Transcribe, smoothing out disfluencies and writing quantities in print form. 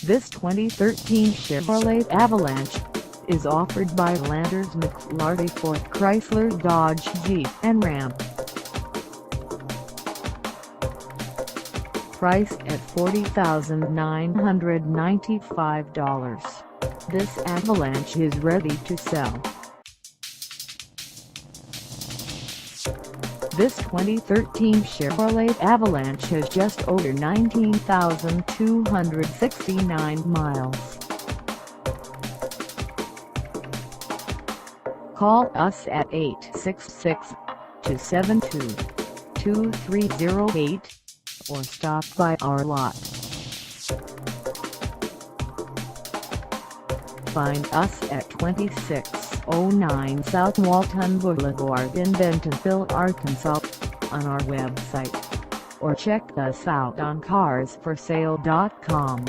This 2013 Chevrolet Avalanche is offered by Landers McLarty for Chrysler, Dodge, Jeep, and Ram. Priced at $40,995, this Avalanche is ready to sell. This 2013 Chevrolet Avalanche has just over 19,269 miles. Call us at 866-272-2308 or stop by our lot. Find us at 2609 South Walton Boulevard in Bentonville, Arkansas, on our website, or check us out on carsforsale.com.